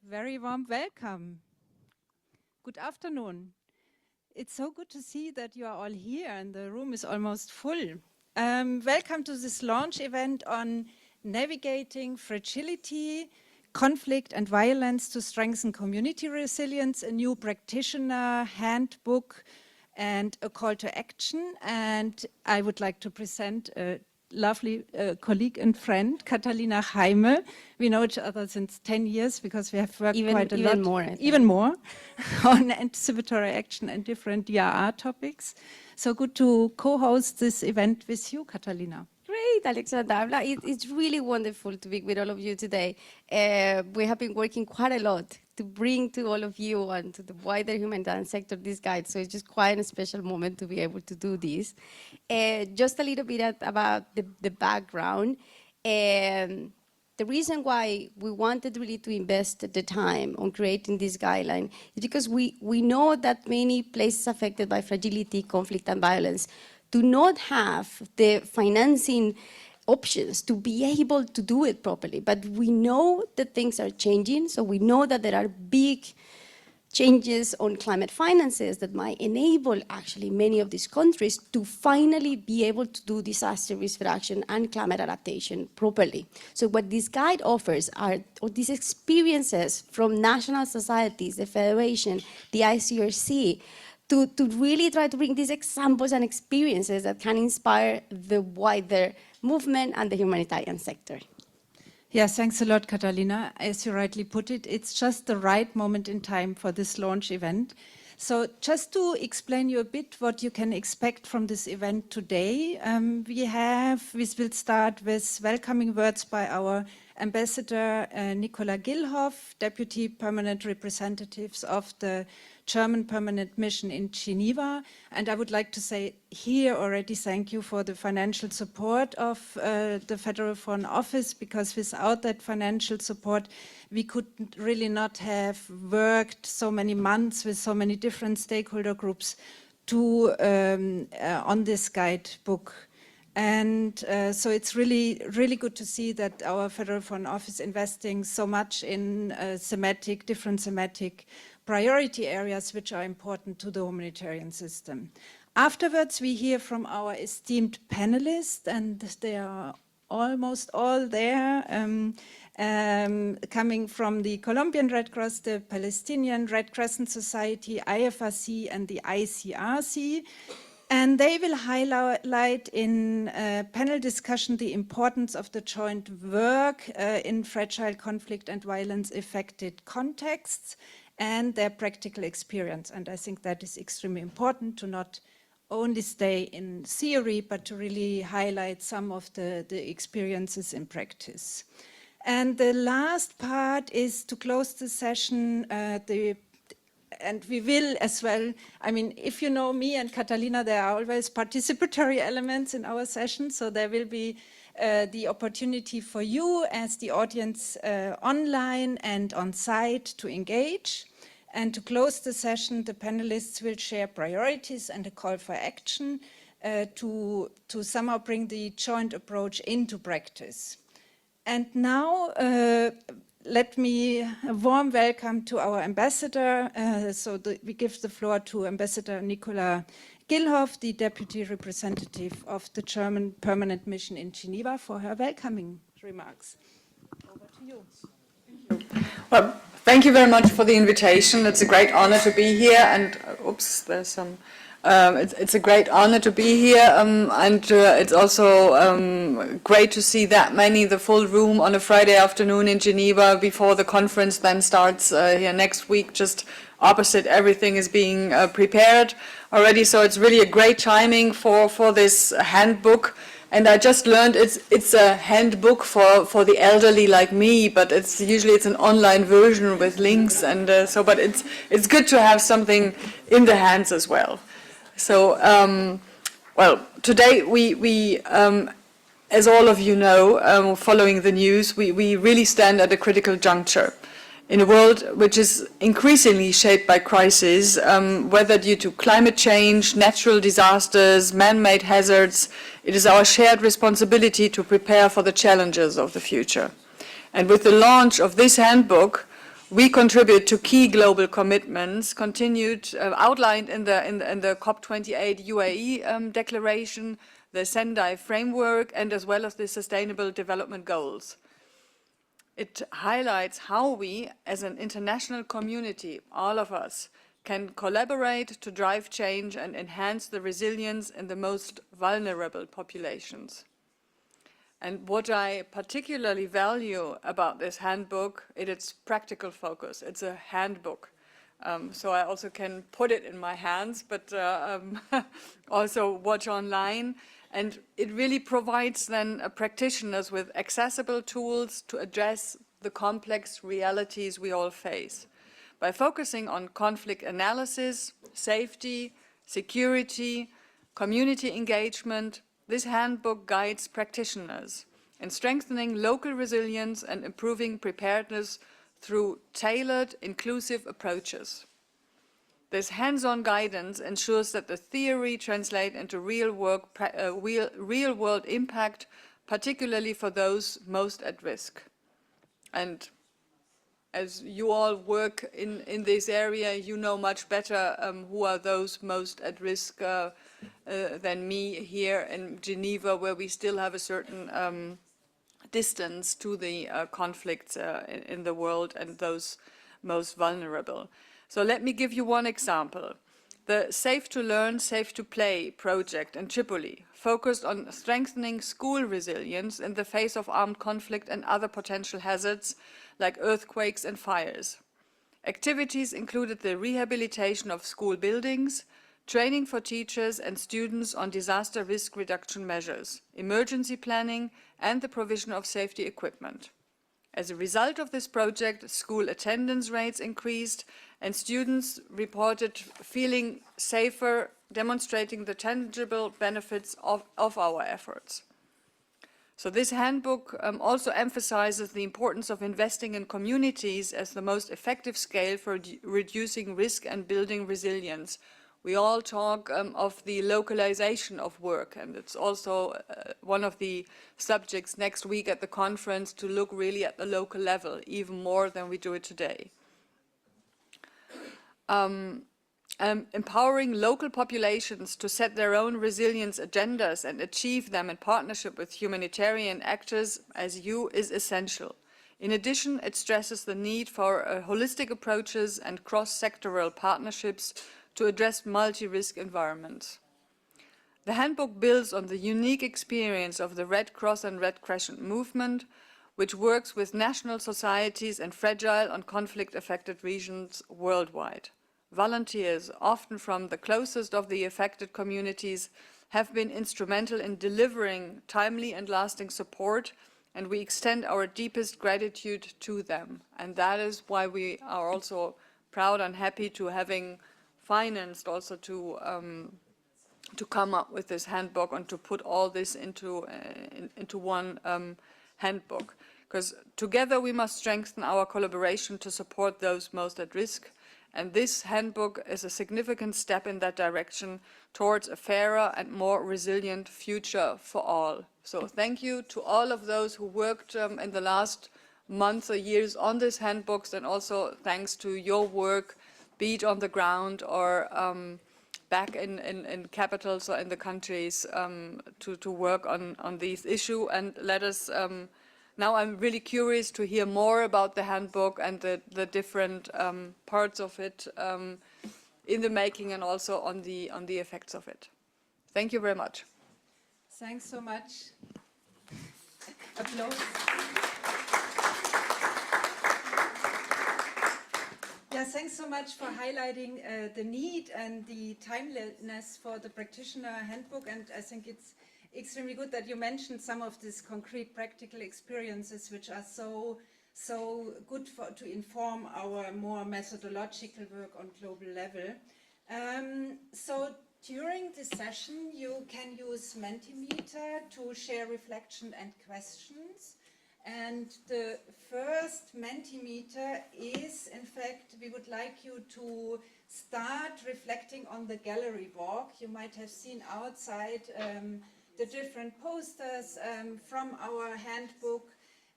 Very warm welcome. Good afternoon. It's so good to see that you are all here and the room is almost full. Welcome to this launch event on navigating fragility, conflict and violence to strengthen community resilience, a new practitioner handbook and a call to action. And I would like to present a lovely colleague and friend, Catalina Jaime. We know each other since 10 years because we have worked quite a lot. Even more on anticipatory action and different DRR topics. So good to co-host this event with you, Catalina. Great, Alexandra. It's really wonderful to be with all of you today. We have been working quite a lot to bring to all of you and to the wider humanitarian sector this guide. So it's just quite a special moment to be able to do this. Just a little bit about the background. The reason why we wanted really to invest the time on creating this guideline is because we know that many places affected by fragility, conflict, and violence do not have the financing options to be able to do it properly. But we know that things are changing, so we know that there are big changes on climate finances that might enable actually many of these countries to finally be able to do disaster risk reduction and climate adaptation properly. So what this guide offers are these experiences from national societies, the Federation, the ICRC, to really try to bring these examples and experiences that can inspire the wider movement and the humanitarian sector. Yeah, thanks a lot, Catalina. As you rightly put it, it's just the right moment in time for this launch event. So just to explain you a bit what you can expect from this event today, we will start with welcoming words by our Ambassador Nicola Gilhoff, Deputy Permanent Representatives of the German Permanent Mission in Geneva. And I would like to say here already thank you for the financial support of the Federal Foreign Office, because without that financial support, we could really not have worked so many months with so many different stakeholder groups to on this guidebook. And so it's really, really good to see that our Federal Foreign Office investing so much in different thematic priority areas which are important to the humanitarian system. Afterwards, we hear from our esteemed panelists, and they are almost all there, coming from the Colombian Red Cross, the Palestinian Red Crescent Society, IFRC, and the ICRC. And they will highlight in panel discussion the importance of the joint work in fragile conflict and violence affected contexts and their practical experience. And I think that is extremely important to not only stay in theory, but to really highlight some of the experiences in practice. And the last part is to close the session, and we will as well, I mean, if you know me and Catalina, there are always participatory elements in our session, so there will be the opportunity for you as the audience online and on site to engage. And to close the session, the panelists will share priorities and a call for action to somehow bring the joint approach into practice. And now, let me a warm welcome to our ambassador. We give the floor to Ambassador Nicola Gilhoff, the Deputy Representative of the German Permanent Mission in Geneva, for her welcoming remarks. Over to you. Thank you. Well, thank you very much for the invitation. It's a great honor to be here. And oops, there's some. It's a great honor to be here, and it's also great to see that many, the full room on a Friday afternoon in Geneva before the conference then starts here next week. Just opposite, everything is being prepared already, so it's really a great timing for this handbook. And I just learned it's a handbook for the elderly like me, but it's usually an online version with links, and but it's good to have something in the hands as well. So, well, today we as all of you know, following the news, we really stand at a critical juncture in a world which is increasingly shaped by crises, whether due to climate change, natural disasters, man-made hazards. It is our shared responsibility to prepare for the challenges of the future. And with the launch of this handbook, we contribute to key global commitments outlined in the COP28 UAE declaration, the Sendai framework, and as well as the Sustainable Development Goals. It highlights how we, as an international community, all of us, can collaborate to drive change and enhance the resilience in the most vulnerable populations. And what I particularly value about this handbook is its practical focus. It's a handbook. So I also can put it in my hands, but also watch online. And it really provides then practitioners with accessible tools to address the complex realities we all face. By focusing on conflict analysis, safety, security, community engagement, this handbook guides practitioners in strengthening local resilience and improving preparedness through tailored, inclusive approaches. This hands-on guidance ensures that the theory translates into real-world impact, particularly for those most at risk. And as you all work in this area, you know much better who are those most at risk than me here in Geneva, where we still have a certain distance to the conflicts in the world and those most vulnerable. So let me give you one example. The Safe to Learn, Safe to Play project in Tripoli focused on strengthening school resilience in the face of armed conflict and other potential hazards like earthquakes and fires. Activities included the rehabilitation of school buildings, training for teachers and students on disaster risk reduction measures, emergency planning, and the provision of safety equipment. As a result of this project, school attendance rates increased and students reported feeling safer, demonstrating the tangible benefits of our efforts. So this handbook also emphasizes the importance of investing in communities as the most effective scale for reducing risk and building resilience. We all talk of the localization of work, and it's also one of the subjects next week at the conference to look really at the local level, even more than we do it today. Empowering local populations to set their own resilience agendas and achieve them in partnership with humanitarian actors as you is essential. In addition, it stresses the need for holistic approaches and cross-sectoral partnerships to address multi-risk environments. The handbook builds on the unique experience of the Red Cross and Red Crescent movement, which works with national societies and fragile and conflict-affected regions worldwide. Volunteers, often from the closest of the affected communities, have been instrumental in delivering timely and lasting support, and we extend our deepest gratitude to them. And that is why we are also proud and happy to having financed also to come up with this handbook and to put all this into one handbook. Because together we must strengthen our collaboration to support those most at risk. And this handbook is a significant step in that direction towards a fairer and more resilient future for all. So thank you to all of those who worked in the last months or years on these handbooks, and also thanks to your work, be it on the ground or back in capitals or in the countries to work on these issues. And let us now I'm really curious to hear more about the handbook and the different parts of it in the making and also on the effects of it. Thank you very much. Thanks so much. Applause. Yeah, thanks so much for highlighting the need and the timeliness for the Practitioner Handbook, and I think it's extremely good that you mentioned some of these concrete practical experiences which are so good to inform our more methodological work on global level. So during this session you can use Mentimeter to share reflection and questions. And the first Mentimeter is, in fact, we would like you to start reflecting on the gallery walk. You might have seen outside the different posters from our handbook.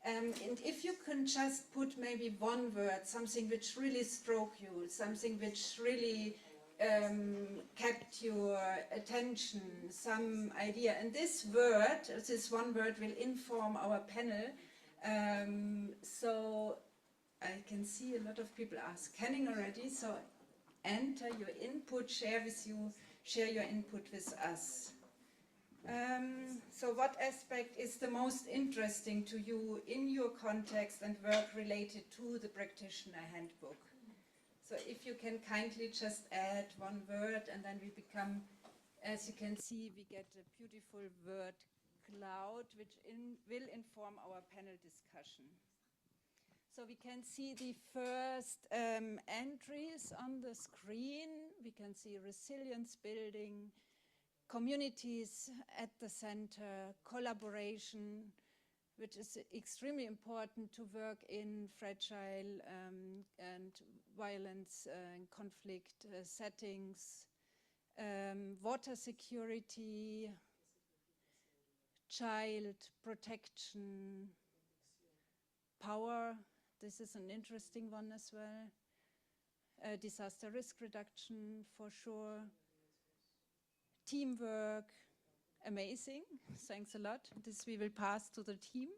And if you can just put maybe one word, something which really struck you, something which really kept your attention, some idea. And this word, this one word will inform our panel. So I can see a lot of people are scanning already, so enter your input, share your input with us. So what aspect is the most interesting to you in your context and work related to the Practitioner Handbook? So if you can kindly just add one word, and then we become, as you can see, we get a beautiful word cloud, which will inform our panel discussion. So we can see the first entries on the screen. We can see resilience building, communities at the center, collaboration, which is extremely important to work in fragile and violence and conflict settings, water security, child protection, power, this is an interesting one as well, disaster risk reduction for sure, teamwork, amazing, thanks a lot. This we will pass to the team.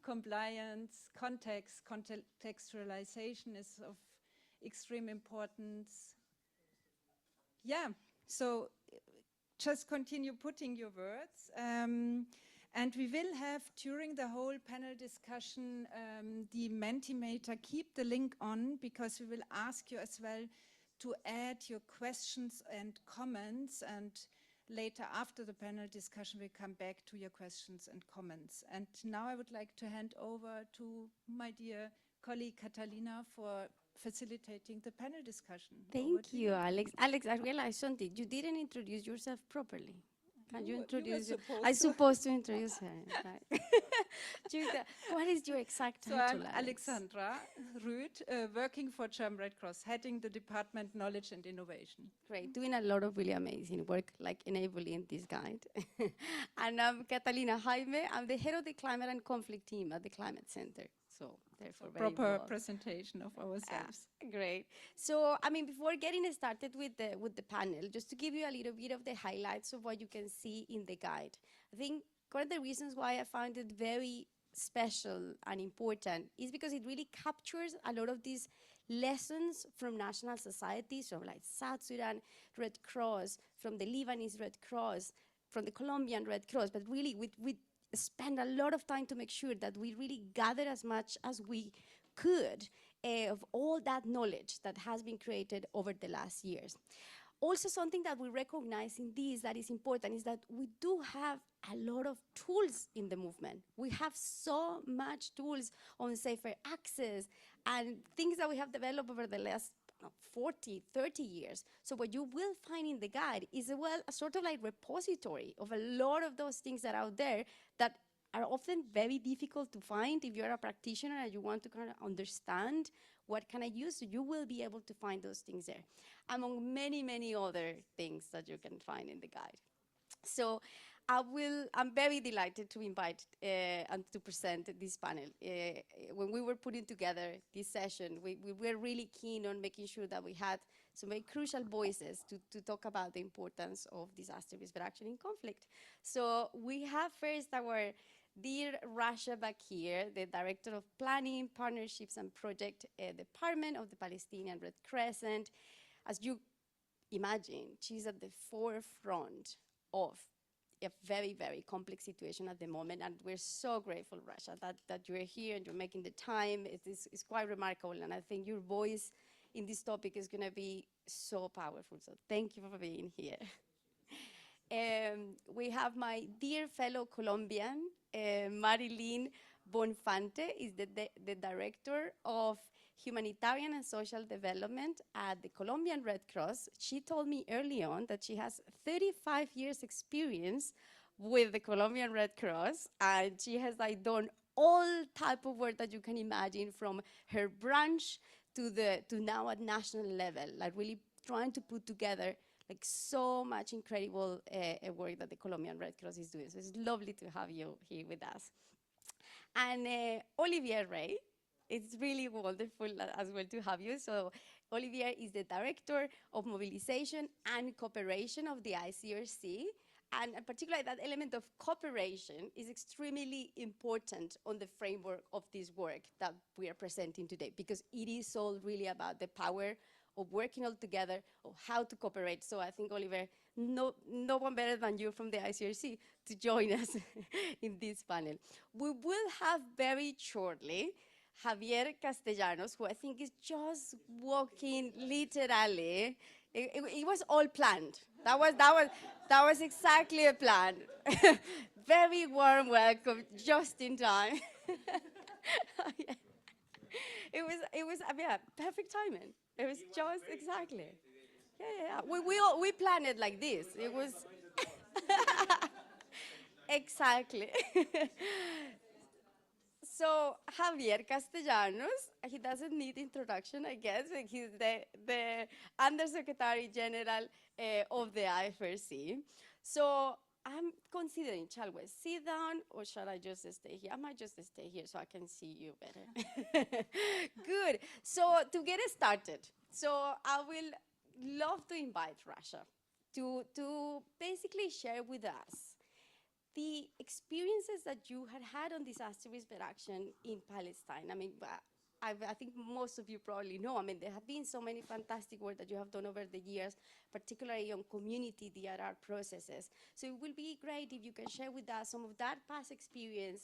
Compliance, context, contextualization is of extreme importance. Yeah, so just continue putting your words. And we will have, during the whole panel discussion, the Mentimeter, keep the link on, because we will ask you as well to add your questions and comments, and later after the panel discussion we'll come back to your questions and comments. And now I would like to hand over to my dear colleague Catalina for facilitating the panel discussion. Thank you, Alex. Alex, I realized something. You didn't introduce yourself properly. Can you introduce? I'm supposed to introduce her. Right. Jutta, what is your exact title? So I'm Alex? Alexandra Rüth, working for German Red Cross, heading the Department Knowledge and Innovation. Great, doing a lot of really amazing work, like enabling this guide. And I'm Catalina Jaime. I'm the head of the Climate and Conflict team at the Climate Center. So therefore, very Proper well. presentation of ourselves. Great. So, I mean, before getting started with the panel, just to give you a little bit of the highlights of what you can see in the guide. I think one of the reasons why I found it very special and important is because it really captures a lot of these lessons from national societies, from like South Sudan Red Cross, from the Lebanese Red Cross, from the Colombian Red Cross, but really we spend a lot of time to make sure that we really gather as much as we could of all that knowledge that has been created over the last years. Also, something that we recognize in this that is important is that we do have a lot of tools in the movement. We have so much tools on safer access and things that we have developed over the last 40, 30 years. So what you will find in the guide is a sort of like repository of a lot of those things that are out there that are often very difficult to find if you're a practitioner and you want to kind of understand what can I use. So you will be able to find those things there, among many, many other things that you can find in the guide. So I'm very delighted to invite and to present this panel. When we were putting together this session, we were really keen on making sure that we had some very crucial voices to talk about the importance of disaster risk reduction in conflict. So we have first our dear Rasha Bakir, the Director of Planning, Partnerships and Project Department of the Palestinian Red Crescent. As you imagine, she's at the forefront of a very, very complex situation at the moment, and we're so grateful, Rasha, that you're here and you're making the time. It's quite remarkable, and I think your voice in this topic is going to be so powerful, so thank you for being here. We have my dear fellow Colombian, Marilyn Bonfante, is the Director of Humanitarian and Social Development at the Colombian Red Cross. She told me early on that she has 35 years experience with the Colombian Red Cross, and she has like done all type of work that you can imagine, from her branch to now at national level, like really trying to put together like so much incredible work that the Colombian Red Cross is doing. So it's lovely to have you here with us. And Olivier Ray, it's really wonderful as well to have you. So Olivier is the Director of Mobilization and Cooperation of the ICRC. And particularly that element of cooperation is extremely important on the framework of this work that we are presenting today, because it is all really about the power of working all together, of how to cooperate. So I think, Oliver, no one better than you from the ICRC to join us in this panel. We will have very shortly Javier Castellanos, who I think is just walking literally. It was all planned. That was exactly a plan. Very warm welcome, just in time. Yeah. It was I mean, perfect timing. It was just exactly. Yeah. We planned it like this. It was exactly. So Javier Castellanos, he doesn't need introduction, I guess. He's the Undersecretary General of the IFRC. So I'm considering, shall we sit down or shall I just stay here? I might just stay here so I can see you better. Good. So to get started, so I will love to invite Rasha to basically share with us the experiences that you had on disaster risk reduction in Palestine. I mean, I think most of you probably know. I mean, there have been so many fantastic work that you have done over the years, particularly on community DRR processes. So it will be great if you can share with us some of that past experience.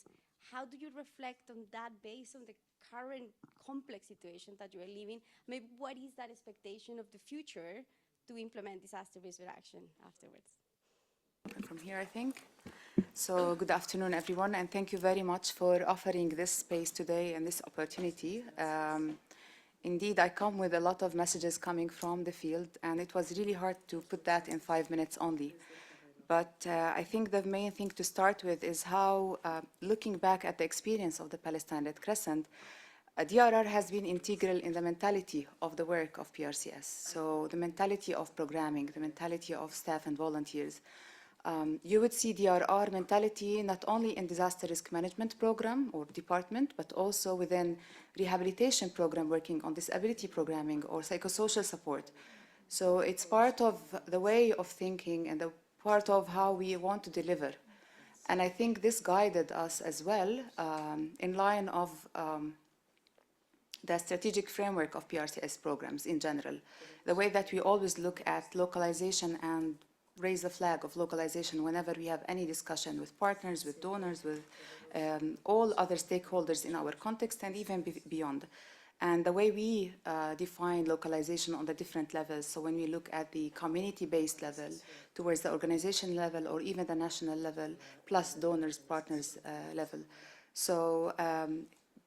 How do you reflect on that based on the current complex situation that you are living? Maybe what is that expectation of the future to implement disaster risk reduction afterwards? From here, I think. So good afternoon, everyone, and thank you very much for offering this space today and this opportunity. Indeed, I come with a lot of messages coming from the field, and it was really hard to put that in 5 minutes only. But I think the main thing to start with is how, looking back at the experience of the Palestine Red Crescent, DRR has been integral in the mentality of the work of PRCS. So the mentality of programming, the mentality of staff and volunteers. You would see DRR mentality not only in disaster risk management program or department, but also within rehabilitation program working on disability programming or psychosocial support. So it's part of the way of thinking and the part of how we want to deliver. And I think this guided us as well in line of the strategic framework of PRCS programs in general. The way that we always look at localization and raise the flag of localization whenever we have any discussion with partners, with donors, with all other stakeholders in our context and even beyond. And the way we define localization on the different levels, so when we look at the community-based level towards the organization level or even the national level, plus donors, partners level. So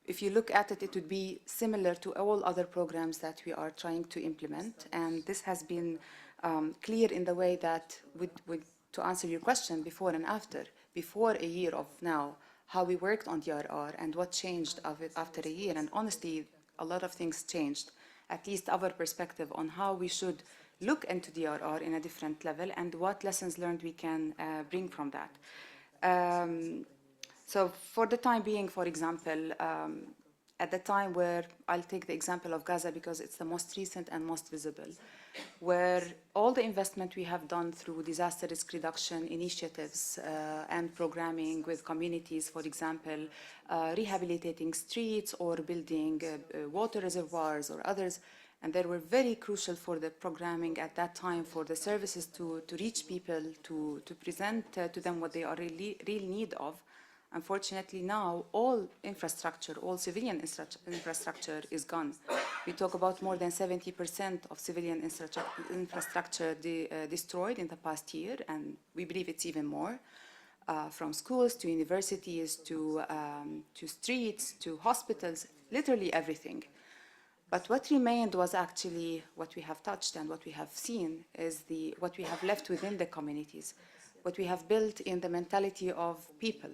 if you look at it, it would be similar to all other programs that we are trying to implement. And this has been clear in the way that, to answer your question, before and after, before a year of now, how we worked on DRR and what changed of it after a year. And honestly, a lot of things changed, at least our perspective on how we should look into DRR in a different level and what lessons learned we can bring from that. So for the time being, for example, at the time where, I'll take the example of Gaza because it's the most recent and most visible, where all the investment we have done through disaster risk reduction initiatives and programming with communities, for example, rehabilitating streets or building water reservoirs or others, and they were very crucial for the programming at that time for the services to reach people, to present to them what they are real need of. Unfortunately, now all infrastructure, all civilian infrastructure is gone. We talk about more than 70% of civilian infrastructure destroyed in the past year, and we believe it's even more, from schools to universities to streets to hospitals, literally everything. But what remained was actually what we have touched and what we have seen is what we have left within the communities, what we have built in the mentality of people,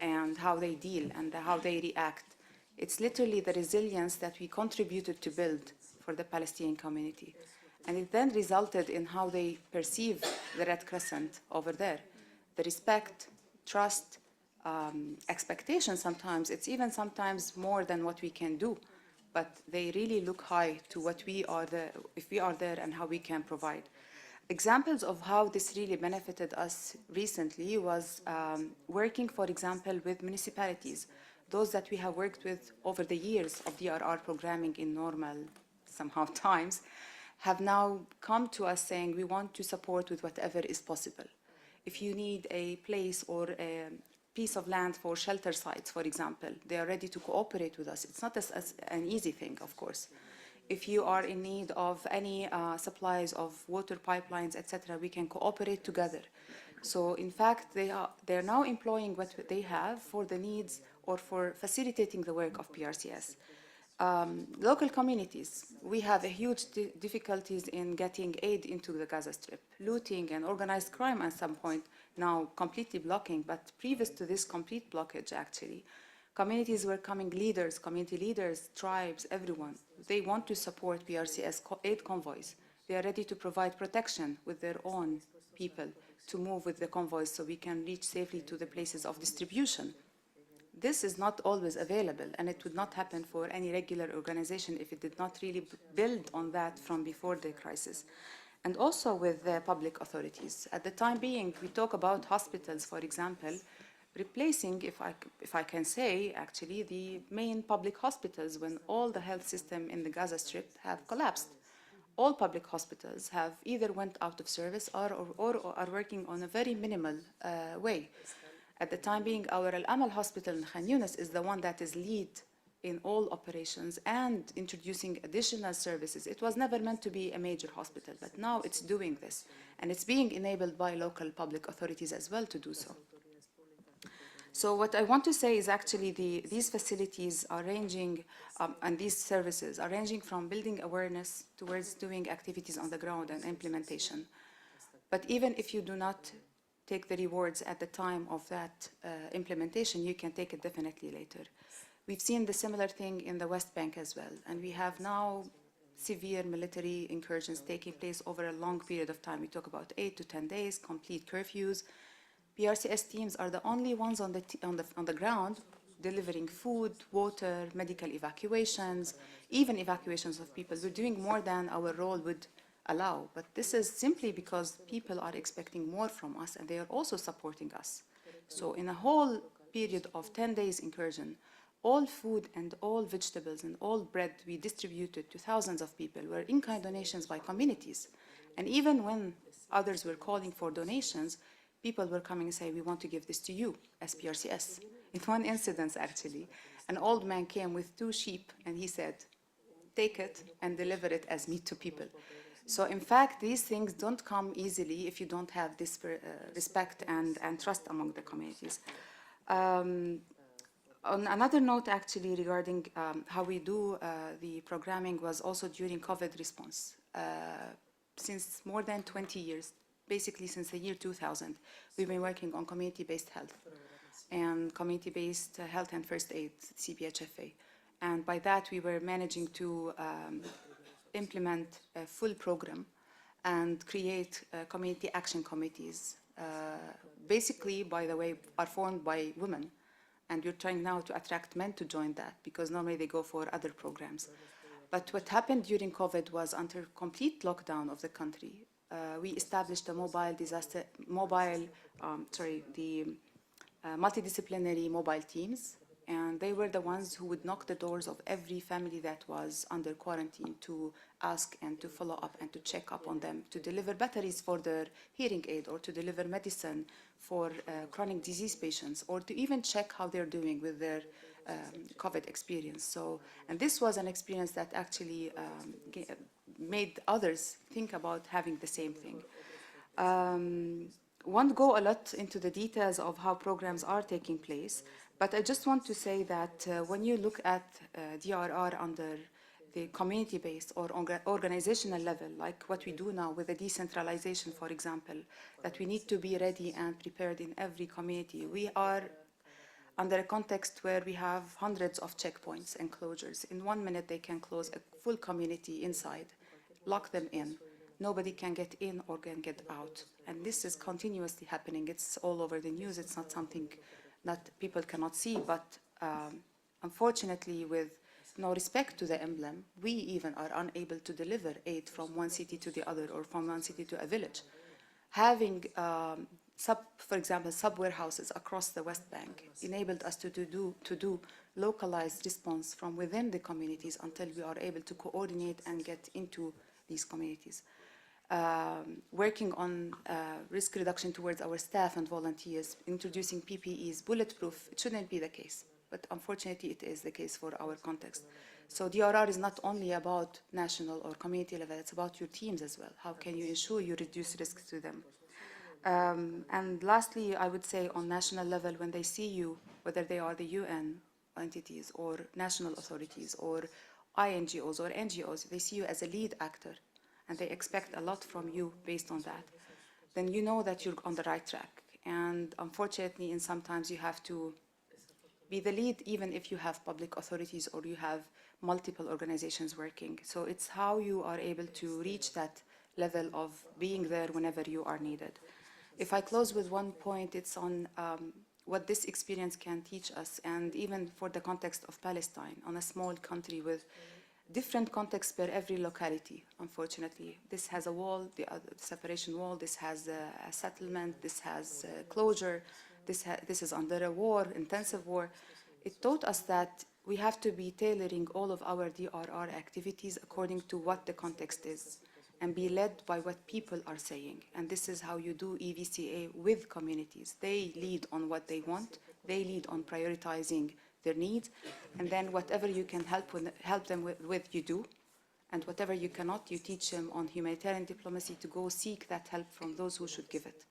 and how they deal and how they react. It's literally the resilience that we contributed to build for the Palestinian community. And it then resulted in how they perceive the Red Crescent over there. The respect, trust, expectations sometimes. It's even sometimes more than what we can do, but they really look high to what we are there, if we are there, and how we can provide. Examples of how this really benefited us recently was working, for example, with municipalities, those that we have worked with over the years of DRR programming in normal, somehow, times, have now come to us saying, we want to support with whatever is possible. If you need a place or a piece of land for shelter sites, for example, they are ready to cooperate with us. It's not as an easy thing, of course. If you are in need of any supplies of water pipelines, etc., we can cooperate together. So in fact, they're now employing what they have for the needs or for facilitating the work of PRCS. Local communities, we have a huge difficulties in getting aid into the Gaza Strip. Looting and organized crime at some point now completely blocking, but previous to this complete blockage actually, communities were coming leaders, community leaders, tribes, everyone. They want to support PRCS aid convoys. They are ready to provide protection with their own people to move with the convoys so we can reach safely to the places of distribution. This is not always available, and it would not happen for any regular organization if it did not really build on that from before the crisis. And also with the public authorities. At the time being, we talk about hospitals, for example, replacing, if I can say, actually, the main public hospitals when all the health system in the Gaza Strip have collapsed. All public hospitals have either went out of service or are working on a very minimal way. At the time being, our Al-Amal hospital in Khan Yunis is the one that is lead in all operations and introducing additional services. It was never meant to be a major hospital, but now it's doing this. And it's being enabled by local public authorities as well to do so. So what I want to say is actually these facilities are ranging, and these services are ranging from building awareness towards doing activities on the ground and implementation. But even if you do not take the rewards at the time of that implementation, you can take it definitely later. We've seen the similar thing in the West Bank as well, and we have now severe military incursions taking place over a long period of time. We talk about 8 to 10 days, complete curfews. PRCS teams are the only ones on the ground delivering food, water, medical evacuations, even evacuations of people. We're doing more than our role would allow, but this is simply because people are expecting more from us and they are also supporting us. So in a whole period of 10 days incursion, all food and all vegetables and all bread we distributed to thousands of people were in-kind donations by communities. And even when others were calling for donations, people were coming and saying, we want to give this to you as PRCS. In one incident, actually, an old man came with 2 sheep and he said, take it and deliver it as meat to people. So in fact, these things don't come easily if you don't have this respect and trust among the communities. On another note, actually, regarding how we do the programming was also during COVID response. Since more than 20 years, basically since the year 2000, we've been working on community-based health and community-based health and first aid, CPHFA. And by that, we were managing to implement a full program and create community action committees. Basically, by the way, are formed by women. And we're trying now to attract men to join that because normally they go for other programs. But what happened during COVID was under complete lockdown of the country, we established a multidisciplinary mobile teams, and they were the ones who would knock the doors of every family that was under quarantine to ask and to follow up and to check up on them, to deliver batteries for their hearing aid or to deliver medicine for chronic disease patients, or to even check how they're doing with their COVID experience. So, and this was an experience that actually made others think about having the same thing. Won't go a lot into the details of how programs are taking place, but I just want to say that when you look at DRR under the community-based or organizational level, like what we do now with the decentralization, for example, that we need to be ready and prepared in every community. We are under a context where we have hundreds of checkpoints and closures. In 1 minute, they can close a full community inside, lock them in. Nobody can get in or can get out. And this is continuously happening. It's all over the news. It's not something not people cannot see, but unfortunately, with no respect to the emblem, we even are unable to deliver aid from one city to the other or from one city to a village. Having, for example, sub-warehouses across the West Bank enabled us to do localized response from within the communities until we are able to coordinate and get into these communities. Working on risk reduction towards our staff and volunteers, introducing PPEs, bulletproof, it shouldn't be the case, but unfortunately it is the case for our context. So DRR is not only about national or community level, it's about your teams as well. How can you ensure you reduce risks to them? And lastly, I would say on national level, when they see you, whether they are the UN entities or national authorities or INGOs or NGOs, they see you as a lead actor and they expect a lot from you based on that, then you know that you're on the right track. And unfortunately, in sometimes you have to be the lead even if you have public authorities or you have multiple organizations working. So it's how you are able to reach that level of being there whenever you are needed. If I close with one point, it's on what this experience can teach us, and even for the context of Palestine, on a small country with different contexts per every locality, unfortunately. This has a wall, the separation wall, this has a settlement, this has closure, this is under a war, intensive war. It taught us that we have to be tailoring all of our DRR activities according to what the context is and be led by what people are saying. And this is how you do EVCA with communities. They lead on what they want, they lead on prioritizing their needs, and then whatever you can help them with, you do, and whatever you cannot, you teach them on humanitarian diplomacy to go seek that help from those who should give it.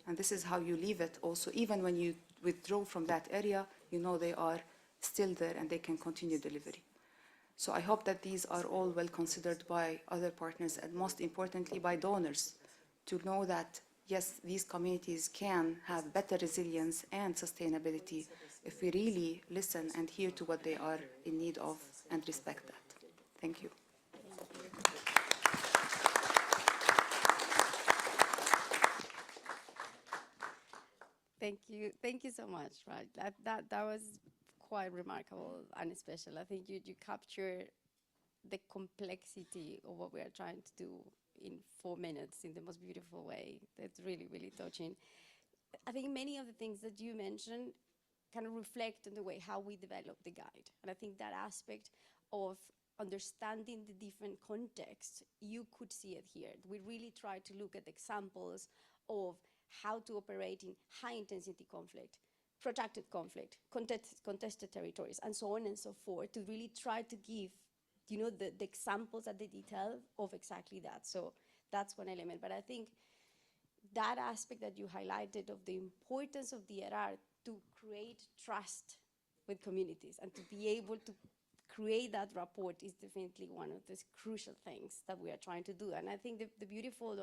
And this is how you leave it also. Even when you withdraw from that area, you know they are still there and they can continue delivery. So I hope that these are all well considered by other partners and most importantly by donors to know that, yes, these communities can have better resilience and sustainability if we really listen and hear to what they are in need of and respect that. Thank you. Thank you so much. Right, that was quite remarkable and special. I think you capture the complexity of what we are trying to do in 4 minutes in the most beautiful way. That's really, really touching. I think many of the things that you mentioned kind of reflect on the way how we develop the guide. And I think that aspect of understanding the different contexts, you could see it here. We really try to look at examples of how to operate in high intensity conflict, protracted conflict, contested territories, and so on and so forth, to really try to give, you know, the examples and the detail of exactly that. So that's one element. But I think that aspect that you highlighted of the importance of DRR to create trust with communities and to be able to create that rapport is definitely one of the crucial things that we are trying to do. And I think the beautiful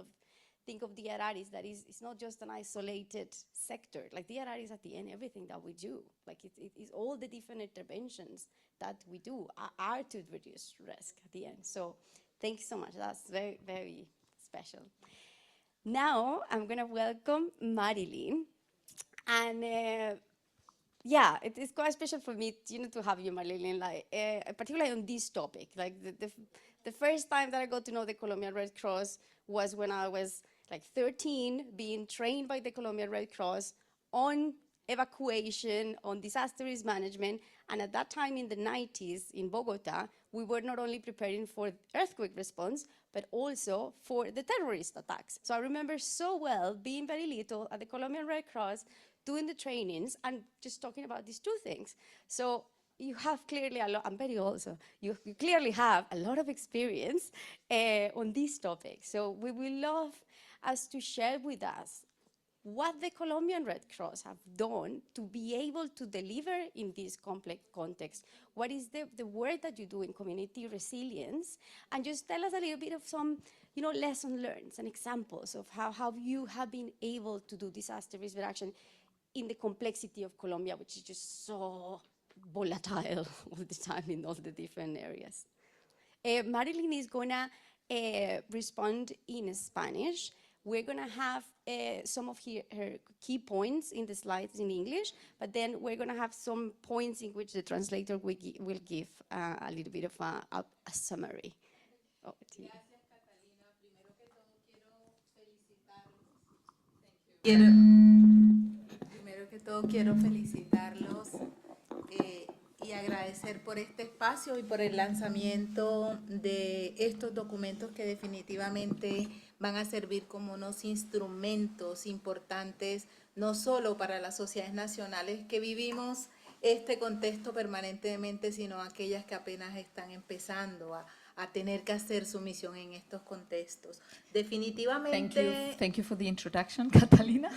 thing of DRR is that it's not just an isolated sector. Like DRR is at the end everything that we do. Like it is all the different interventions that we do are to reduce risk at the end. So thank you so much. That's very, very special. Now I'm gonna welcome Marilyn. And yeah, it is quite special for me, you know, to have you, Marilyn, like, particularly on this topic. Like the first time that I got to know the Colombian Red Cross was when I was like 13, being trained by the Colombian Red Cross on evacuation, on disaster risk management. And at that time in the 90s in Bogota, we were not only preparing for earthquake response, but also for the terrorist attacks. So I remember so well being very little at the Colombian Red Cross, doing the trainings and just talking about these two things. So you have clearly a lot, I'm very old, so you clearly have a lot of experience on this topic. So we will love us to share with us what the Colombian Red Cross have done to be able to deliver in this complex context. What is the work that you do in community resilience? And just tell us a little bit of some, you know, lessons learned and examples of how you have been able to do disaster risk reduction in the complexity of Colombia, which is just so volatile all the time in all the different areas. Marilyn is gonna respond in Spanish. We're going to have some of her key points in the slides in English, but then we're going to have some points in which the translator will give a little bit of a summary. Over to you. Primero que todo quiero felicitarlos y agradecer por este espacio y por el lanzamiento de estos documentos que definitivamente van a servir como unos instrumentos importantes, no solo para las sociedades nacionales que vivimos este contexto permanentemente, sino aquellas que apenas están empezando a tener que hacer su misión en estos contextos. Definitivamente. Thank you for the introduction, Catalina.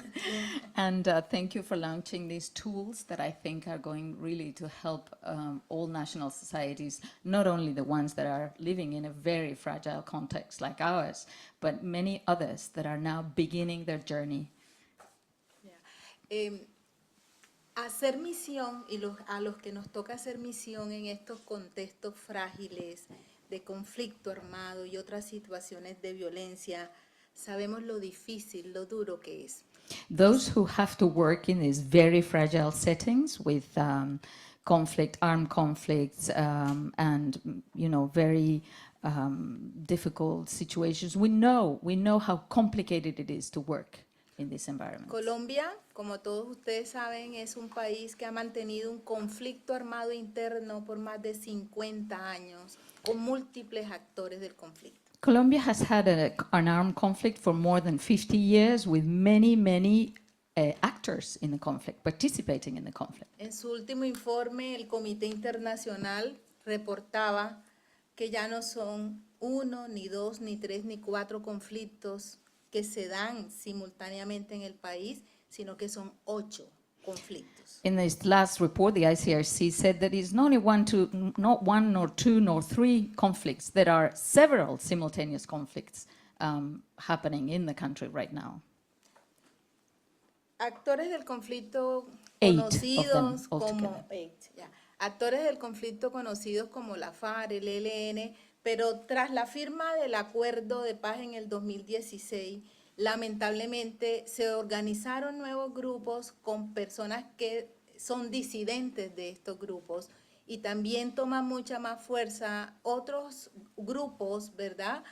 And thank you for launching these tools that I think are going really to help all national societies, not only the ones that are living in a very fragile context like ours, but many others that are now beginning their journey. Hacer misión y a los que nos toca hacer misión en estos contextos frágiles de conflicto armado y otras situaciones de violencia, sabemos lo difícil, lo duro que es. Those who have to work in these very fragile settings with conflict, armed conflicts, and very difficult situations, we know how complicated it is to work in this environment. Colombia, como todos ustedes saben, es un país que ha mantenido un conflicto armado interno por más de 50 años, con múltiples actores del conflicto. Colombia has had an armed conflict for more than 50 years with many actors in the conflict, participating in the conflict. En su último informe, el Comité Internacional reportaba que ya no son 1, ni 2, ni 3, ni 4 conflictos que se dan simultáneamente en el país, sino que son 8 conflictos. In this last report, the ICRC said that it's not one nor two nor three conflicts. There are several simultaneous conflicts happening in the country right now. Actores del conflicto 8 conocidos of them como actores del conflicto conocidos como la FARC, el ELN, pero tras la firma del acuerdo de paz en el 2016, lamentablemente se organizaron nuevos grupos con personas que son disidentes de estos grupos y también toman mucha más fuerza otros grupos, ¿verdad?,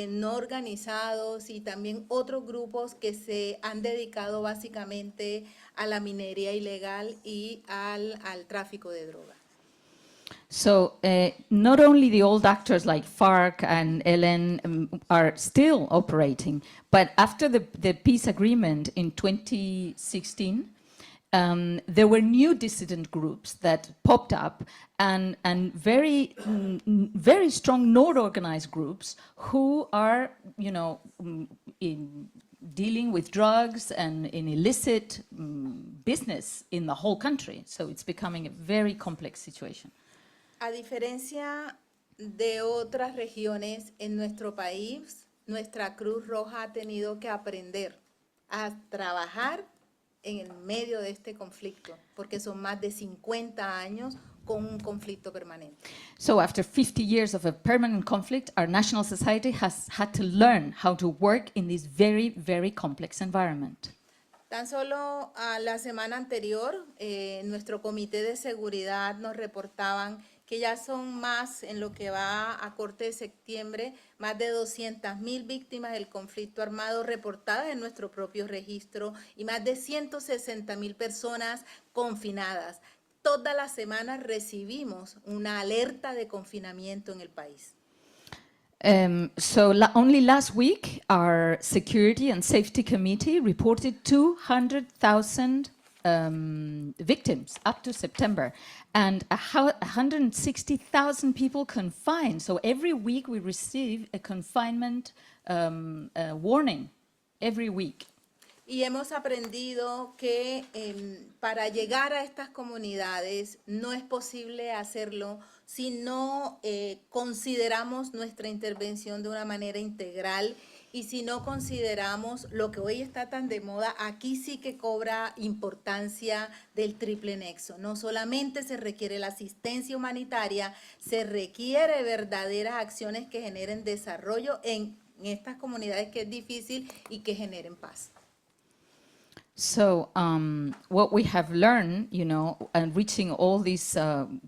no organizados y también otros grupos que se han dedicado básicamente a la minería ilegal y al tráfico de drogas. So not only the old actors like FARC and ELN are still operating, but after the peace agreement in 2016, there were new dissident groups that popped up and very strong non-organized groups who are, dealing with drugs and in illicit business in the whole country. So it's becoming a very complex situation. A diferencia de otras regiones en nuestro país, nuestra Cruz Roja ha tenido que aprender a trabajar en el medio de este conflicto, porque son más de 50 años con un conflicto permanente. So after 50 years of a permanent conflict, our national society has had to learn how to work in this very, very complex environment. Tan solo la semana anterior, nuestro comité de seguridad nos reportaban que ya son más, en lo que va a corte de septiembre, más de 200,000 víctimas del conflicto armado reportadas en nuestro propio registro y más de 160,000 personas confinadas. Todas las semanas recibimos una alerta de confinamiento en el país. Only last week, our Security and Safety Committee reported 200,000 victims up to September and 160,000 people confined. So every week we receive a confinement warning, every week. Y hemos aprendido que para llegar a estas comunidades no es posible hacerlo si no consideramos nuestra intervención de una manera integral y si no consideramos lo que hoy está tan de moda, aquí sí que cobra importancia del triple nexo. No solamente se requiere la asistencia humanitaria, se requiere verdaderas acciones que generen desarrollo en en estas comunidades que es difícil y que generen paz. So what we have learned, and reaching all these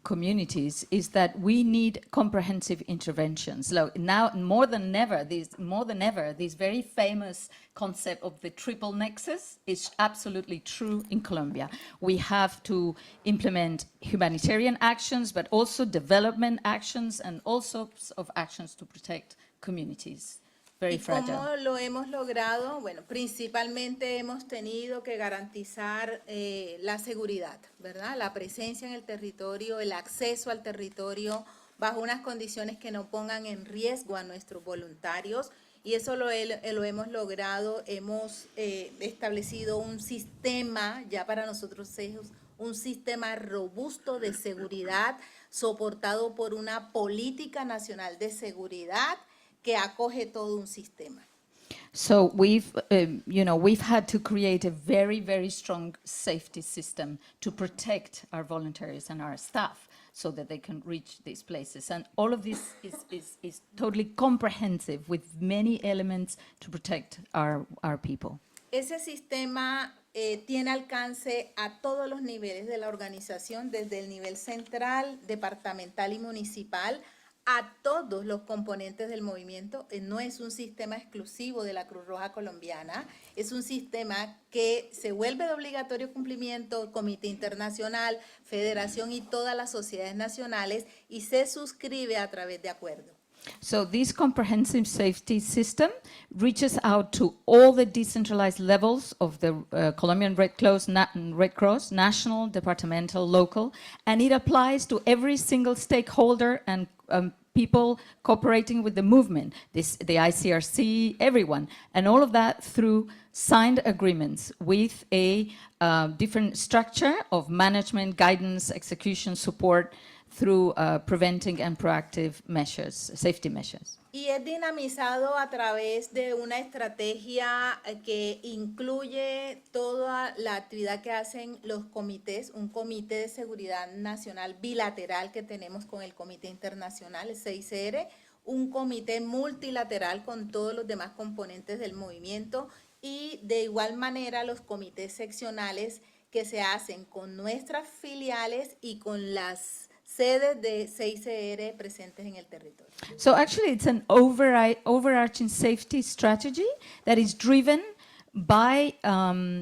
communities is that we need comprehensive interventions. Now, more than ever, this very famous concept of the triple nexus is absolutely true in Colombia. We have to implement humanitarian actions, but also development actions and all sorts of actions to protect communities. Very ¿Y fragile. cómo lo hemos logrado? Bueno, principalmente hemos tenido que garantizar la seguridad, ¿verdad? La presencia en el territorio, el acceso al territorio bajo unas condiciones que no pongan en riesgo a nuestros voluntarios. Y eso lo hemos logrado. Hemos establecido un sistema, ya para nosotros es un sistema robusto de seguridad soportado por una política nacional de seguridad que acoge todo un sistema. So we've had to create a very, very strong safety system to protect our volunteers and our staff so that they can reach these places. And all of this is totally comprehensive with many elements to protect our people. Ese sistema tiene alcance a todos los niveles de la organización, desde el nivel central, departamental y municipal, a todos los componentes del movimiento. No es un sistema exclusivo de la Cruz Roja Colombiana, es un sistema que se vuelve de obligatorio cumplimiento, Comité Internacional, Federación y todas las sociedades nacionales, y se suscribe a través de acuerdos. So this comprehensive safety system reaches out to all the decentralized levels of the Colombian Red Cross, national, departmental, local, and it applies to every single stakeholder and people cooperating with the movement, the ICRC, everyone, and all of that through signed agreements with a different structure of management, guidance, execution, support, through preventing and proactive measures, safety measures. Y es dinamizado a través de una estrategia que incluye toda la actividad que hacen los comités, un comité de seguridad nacional bilateral que tenemos con el Comité Internacional, el CICR, un comité multilateral con todos los demás componentes del movimiento y de igual manera los comités seccionales que se hacen con nuestras filiales y con las sedes de CICR presentes en el territorio. So actually it's an overarching safety strategy that is driven by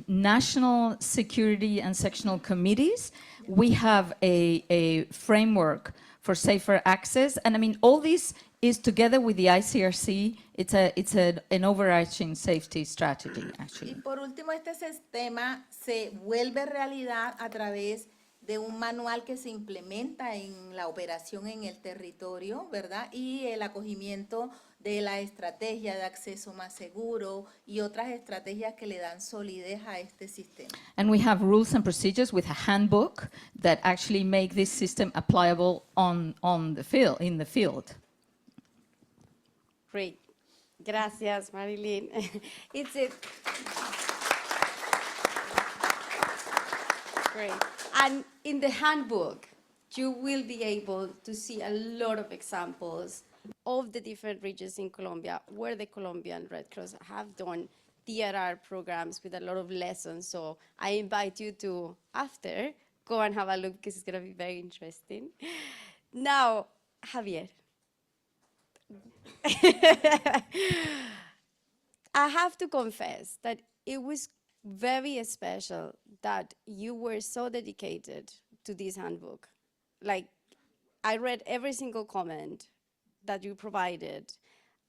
national security and sectional committees. We have a framework for safer access, and I mean all this is together with the ICRC. It's an overarching safety strategy actually. Y por último, este sistema se vuelve realidad a través de un manual que se implementa en la operación en el territorio, ¿verdad? Y el acogimiento de la estrategia de acceso más seguro y otras estrategias que le dan solidez a este sistema. And we have rules and procedures with a handbook that actually make this system applicable in the field. Great. Gracias, Marilyn. Great. And in the handbook, you will be able to see a lot of examples of the different regions in Colombia where the Colombian Red Cross have done DRR programs with a lot of lessons. So I invite you to, after, go and have a look because it's going to be very interesting. Now, Javier. I have to confess that it was very special that you were so dedicated to this handbook. Like, I read every single comment that you provided,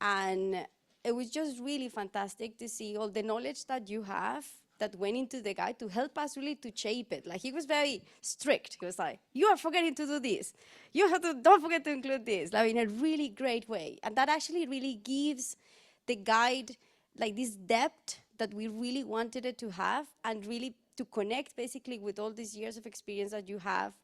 and it was just really fantastic to see all the knowledge that you have that went into the guide to help us really to shape it. Like, he was very strict. He was like, you are forgetting to do this. Don't forget to include this, like in a really great way. And that actually really gives the guide like this depth that we really wanted it to have, and really to connect basically with all these years of experience that you have,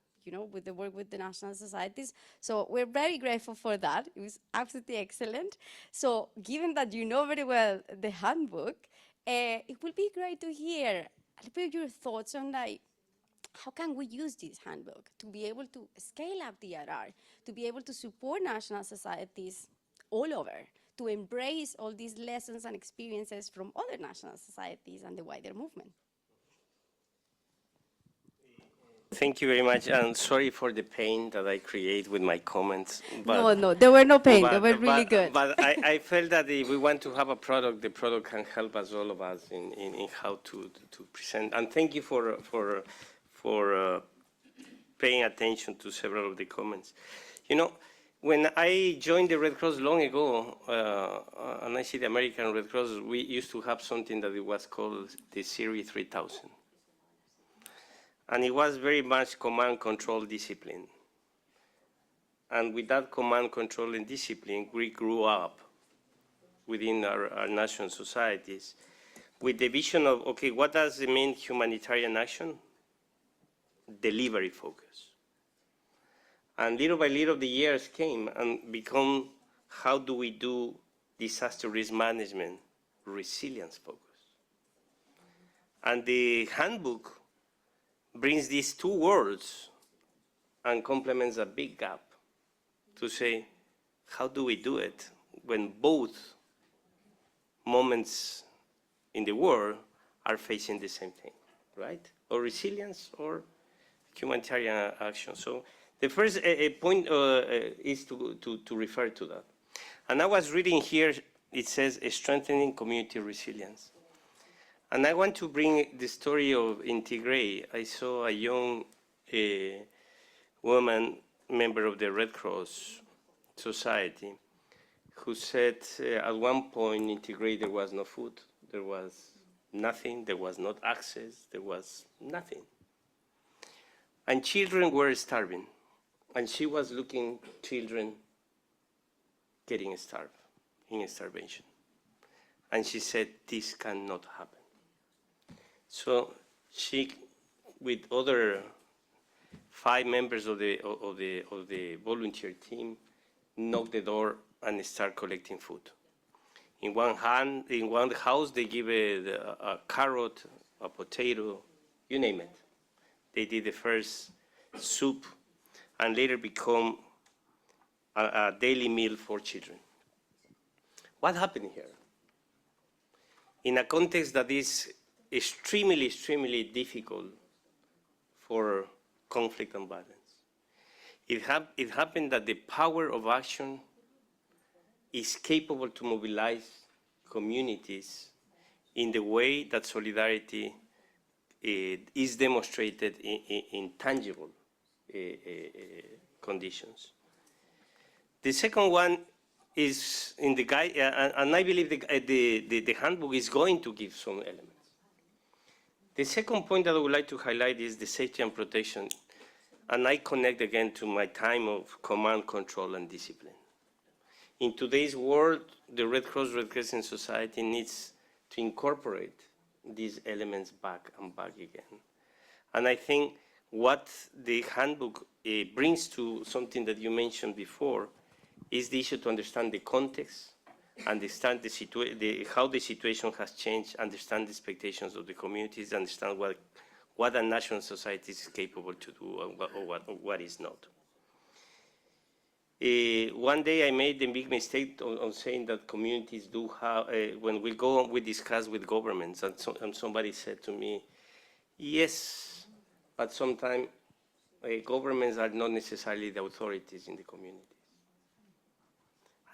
with the work with the national societies. So we're very grateful for that. It was absolutely excellent. So given that you know very well the handbook, it would be great to hear a little bit of your thoughts on how can we use this handbook to be able to scale up DRR, to be able to support national societies all over, to embrace all these lessons and experiences from other national societies and the wider movement. Thank you very much, and sorry for the pain that I create with my comments. But, No, there were no pain, they were really good. But I felt that if we want to have a product, the product can help us, all of us, in how to present. And thank you for paying attention to several of the comments. You know, when I joined the Red Cross long ago, and I see the American Red Cross, we used to have something that it was called the Series 3000. And it was very much command control discipline. And with that command control and discipline, we grew up within our national societies with the vision of, okay, what does it mean humanitarian action? Delivery focus. And little by little the years came and become, how do we do disaster risk management? Resilience focus. And the handbook brings these two words and complements a big gap to say, how do we do it when both moments in the world are facing the same thing, right? Or resilience or humanitarian action. So the first point is to refer to that. And I was reading here, it says strengthening community resilience. And I want to bring the story of Tigray. I saw a young woman, member of the Red Cross Society, who said at one point in Tigray there was no food, there was nothing, there was not access, there was nothing. And children were starving. And she was looking at children getting starved, in starvation. And she said, this cannot happen. So she, with other 5 members of the volunteer team, knocked the door and start collecting food. In one house, they give a carrot, a potato, you name it. They did the first soup, and later become a daily meal for children. What happened here? In a context that is extremely, extremely difficult for conflict and violence. It happened that the power of action is capable to mobilize communities in the way that solidarity is demonstrated in tangible conditions. The second one is in the guide, and I believe the handbook is going to give some elements. The second point that I would like to highlight is the safety and protection. And I connect again to my time of command, control, and discipline. In today's world, the Red Cross, Red Crescent Society needs to incorporate these elements back and back again. And I think what the handbook brings to something that you mentioned before is the issue to understand the context, understand how the situation has changed, understand the expectations of the communities, understand what a national society is capable to do or what is not. One day I made the big mistake on saying that communities do have, when we go, we discuss with governments, and somebody said to me, yes, but sometimes governments are not necessarily the authorities in the communities.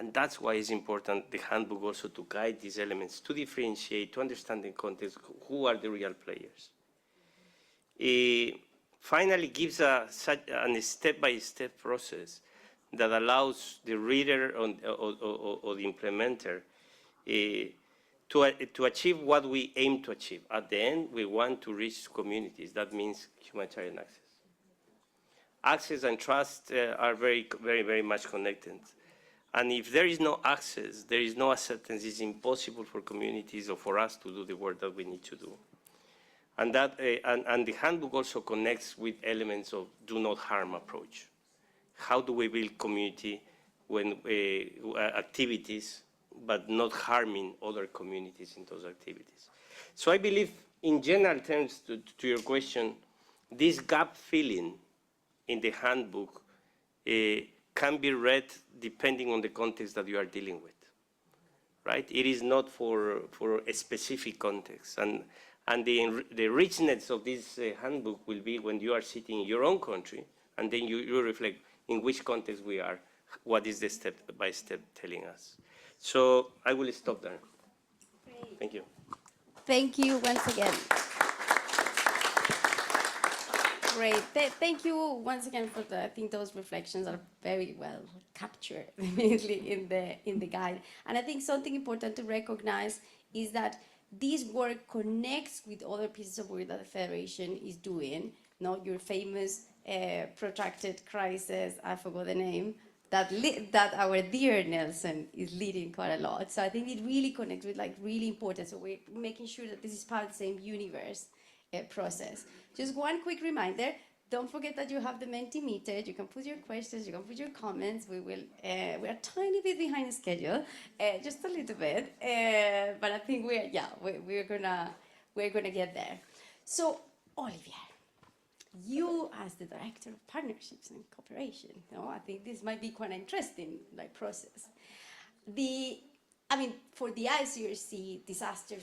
And that's why it's important, the handbook also, to guide these elements, to differentiate, to understand the context, who are the real players. Finally gives a step-by-step process that allows the reader or the implementer to achieve what we aim to achieve. At the end, we want to reach communities. That means humanitarian access. Access and trust are very, very, very much connected. And if there is no access, there is no acceptance, it's impossible for communities or for us to do the work that we need to do. And the handbook also connects with elements of do not harm approach. How do we build community when activities, but not harming other communities in those activities? So I believe, in general terms, to your question, this gap filling in the handbook can be read depending on the context that you are dealing with. right? It is not for a specific context. And the richness of this handbook will be when you are sitting in your own country, and then you reflect in which context we are, what is the step by step telling us. So I will stop there. Great. Thank you. Thank you once again. Great. Thank you once again for I think those reflections are very well captured immediately in the guide. And I think something important to recognize is that this work connects with other pieces of work that the Federation is doing. Not your famous protracted crisis, I forgot the name, that our dear Nelson is leading quite a lot. So I think it really connects with like really important. So we're making sure that this is part of the same universe process. Just one quick reminder, don't forget that you have the Mentimeter. You can put your questions, you can put your comments. We're a tiny bit behind schedule, just a little bit, but I think we're gonna get there. So Olivier, you as the Director of Partnerships and Cooperation, I think this might be quite an interesting process. For the ICRC, disaster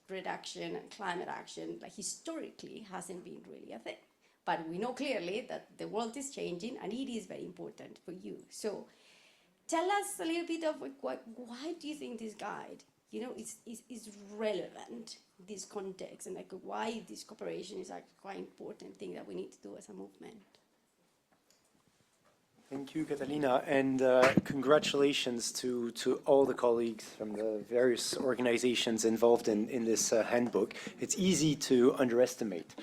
reduction and climate action, historically hasn't been really a thing. But we know clearly that the world is changing and it is very important for you. So tell us a little bit of why do you think this guide, is relevant, this context, and why this cooperation is a quite important thing that we need to do as a movement? Thank you, Catalina, and congratulations to all the colleagues from the various organizations involved in this handbook. It's easy to underestimate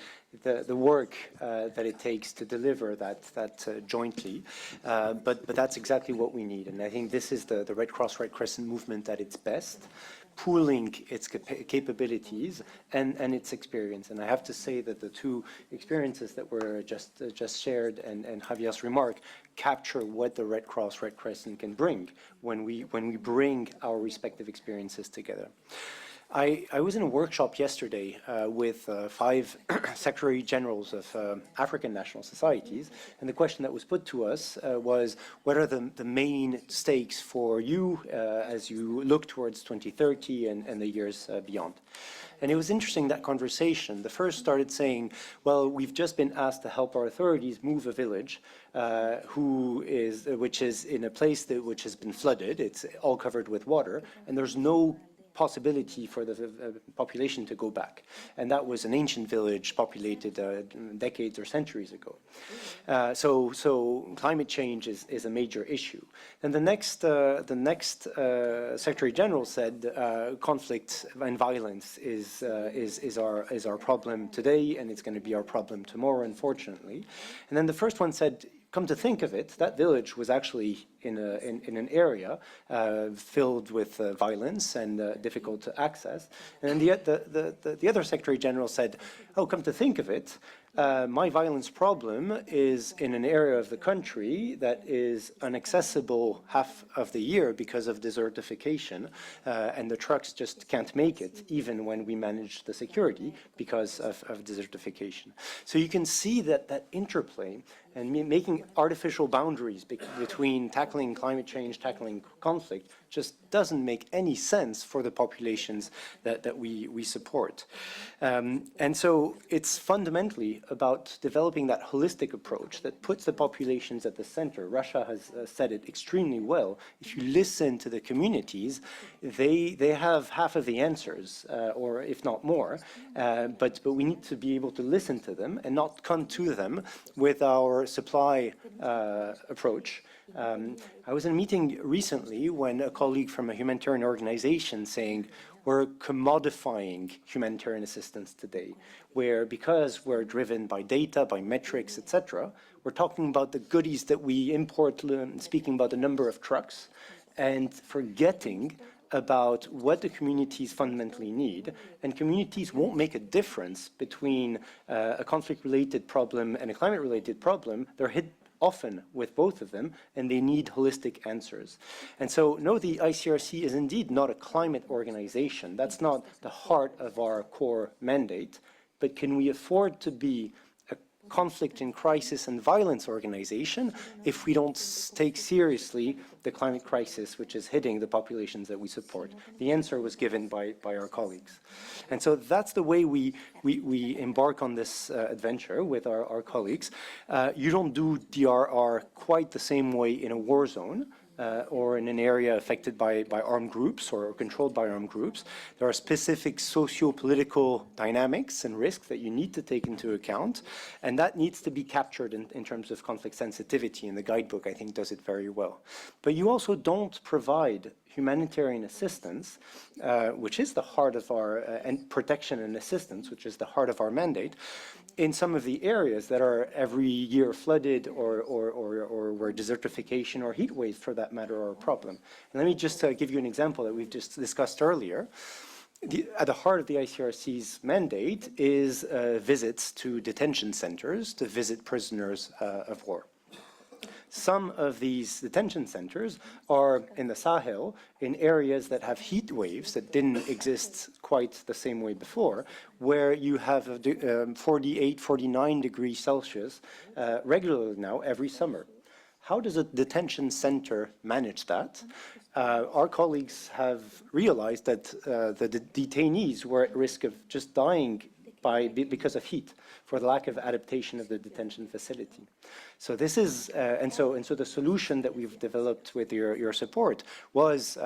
the work that it takes to deliver that jointly, but that's exactly what we need. And I think this is the Red Cross, Red Crescent movement at its best, pooling its capabilities and its experience. And I have to say that the two experiences that were just shared and Javier's remark capture what the Red Cross, Red Crescent can bring when we bring our respective experiences together. I was in a workshop yesterday with 5 Secretary Generals of African national societies, and the question that was put to us was, what are the main stakes for you as you look towards 2030 and the years beyond? And it was interesting, that conversation. The first started saying, well, we've just been asked to help our authorities move a village which is in a place which has been flooded. It's all covered with water, and there's no possibility for the population to go back. And that was an ancient village populated decades or centuries ago. So climate change is a major issue. And the next Secretary General said conflict and violence is our problem today, and it's going to be our problem tomorrow, unfortunately. And then the first one said, come to think of it, that village was actually in an area filled with violence and difficult to access. And the other Secretary General said, oh, come to think of it, my violence problem is in an area of the country that is inaccessible half of the year because of desertification, and the trucks just can't make it, even when we manage the security because of desertification. So you can see that interplay and making artificial boundaries between tackling climate change, tackling conflict, just doesn't make any sense for the populations that we support. And so it's fundamentally about developing that holistic approach that puts the populations at the center. Russia has said it extremely well. If you listen to the communities, they have half of the answers, or if not more, but we need to be able to listen to them and not come to them with our supply approach. I was in a meeting recently when a colleague from a humanitarian organization saying we're commodifying humanitarian assistance today, where because we're driven by data, by metrics, etc., we're talking about the goodies that we import, speaking about the number of trucks, and forgetting about what the communities fundamentally need. And communities won't make a difference between a conflict-related problem and a climate-related problem. They're hit often with both of them, and they need holistic answers. And so, no, the ICRC is indeed not a climate organization. That's not the heart of our core mandate. But can we afford to be a conflict and crisis and violence organization if we don't take seriously the climate crisis which is hitting the populations that we support? The answer was given by our colleagues. And so that's the way we embark on this adventure with our colleagues. You don't do DRR quite the same way in a war zone. Or in an area affected by armed groups or controlled by armed groups. There are specific socio-political dynamics and risks that you need to take into account, and that needs to be captured in terms of conflict sensitivity, and the guidebook, I think, does it very well. But you also don't provide humanitarian assistance, which is the heart of our, and protection and assistance, which is the heart of our mandate, in some of the areas that are every year flooded or where desertification or heat waves, for that matter, are a problem. And let me just give you an example that we've just discussed earlier. At the heart of the ICRC's mandate is visits to detention centers to visit prisoners of war. Some of these detention centers are in the Sahel, in areas that have heat waves that didn't exist quite the same way before, where you have 48, 49 degrees Celsius regularly now every summer. How does a detention center manage that? Our colleagues have realized that the detainees were at risk of just dying because of heat, for the lack of adaptation of the detention facility. So this is, and so the solution that we've developed with your support was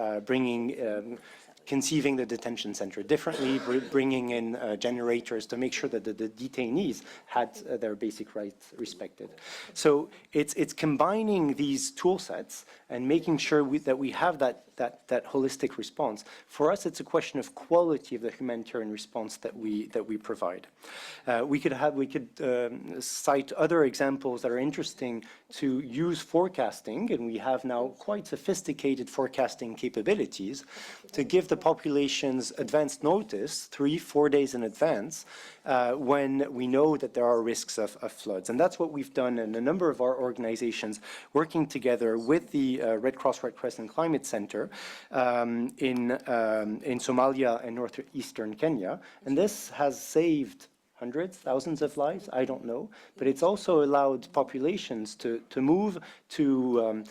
conceiving the detention center differently, bringing in generators to make sure that the detainees had their basic rights respected. So it's combining these tool sets and making sure that we have that holistic response. For us, it's a question of quality of the humanitarian response that we provide. We could cite other examples that are interesting to use forecasting, and we have now quite sophisticated forecasting capabilities to give the populations advance notice 3-4 days in advance when we know that there are risks of floods. And that's what we've done in a number of our organizations, working together with the Red Cross Red Crescent Climate Center in Somalia and northeastern Kenya. And this has saved hundreds, thousands of lives, I don't know, but it's also allowed populations to move, to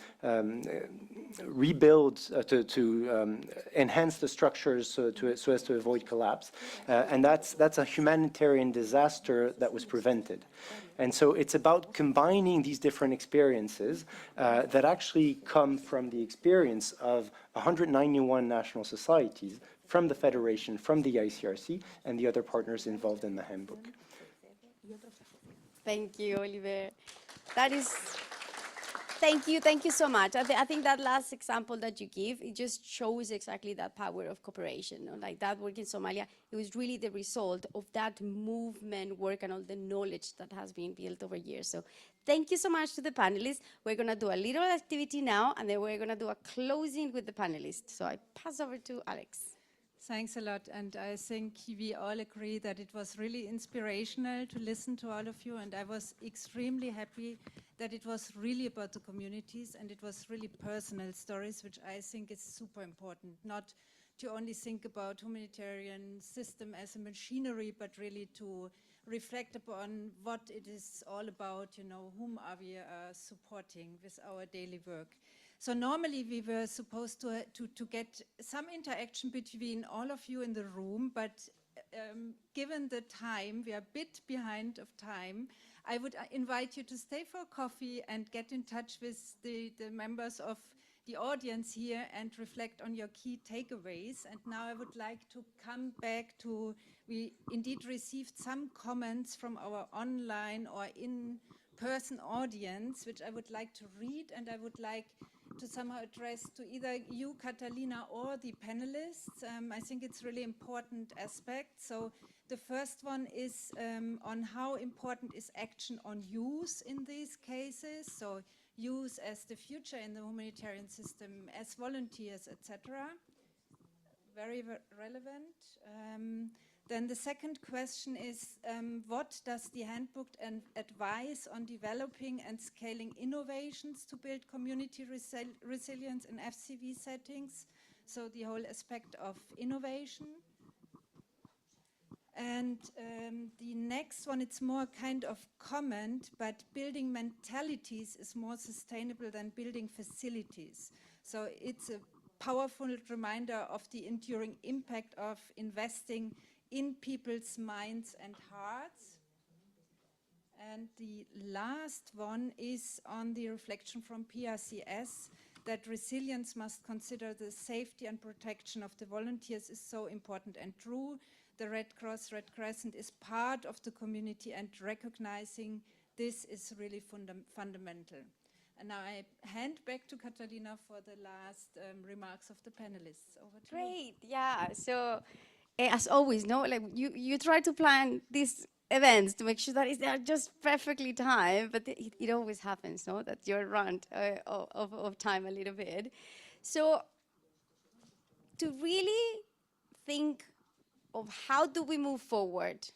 rebuild, to enhance the structures so as to avoid collapse. And that's a humanitarian disaster that was prevented. And so it's about combining these different experiences that actually come from the experience of 191 national societies, from the Federation, from the ICRC, and the other partners involved in the handbook. Thank you, Oliver. Thank you so much. I think that last example that you give, it just shows exactly that power of cooperation. Like that work in Somalia, it was really the result of that movement work and all the knowledge that has been built over years. So thank you so much to the panelists. We're gonna do a little activity now, and then we're gonna do a closing with the panelists. So I pass over to Alex. Thanks a lot, and I think we all agree that it was really inspirational to listen to all of you, and I was extremely happy that it was really about the communities and it was really personal stories, which I think is super important, not to only think about humanitarian system as a machinery, but really to reflect upon what it is all about, you know, whom are we supporting with our daily work. So normally we were supposed to get some interaction between all of you in the room, but given the time, we are a bit behind of time, I would invite you to stay for coffee and get in touch with the members of the audience here and reflect on your key takeaways. And now I would like to come back to, we indeed received some comments from our online or in-person audience, which I would like to read, and I would like to somehow address to either you, Catalina, or the panelists. I think it's really important aspect. So the first one is on how important is action on use in these cases. So use as the future in the humanitarian system, as volunteers, etc. Very relevant. Then the second question is, what does the handbook advise on developing and scaling innovations to build community resilience in FCV settings? So the whole aspect of innovation. And the next one, it's more kind of comment, but building mentalities is more sustainable than building facilities. So it's a powerful reminder of the enduring impact of investing in people's minds and hearts. And the last one is on the reflection from PRCS that resilience must consider the safety and protection of the volunteers is so important and true. The Red Cross, Red Crescent is part of the community, and recognizing this is really fundamental. And now I hand back to Catalina for the last remarks of the panelists. Over to you. Great, yeah. So, as always, no, like you try to plan these events to make sure that they are just perfectly timed, but it always happens, no, that you're run of time a little bit. So, to really think of how do we move forward,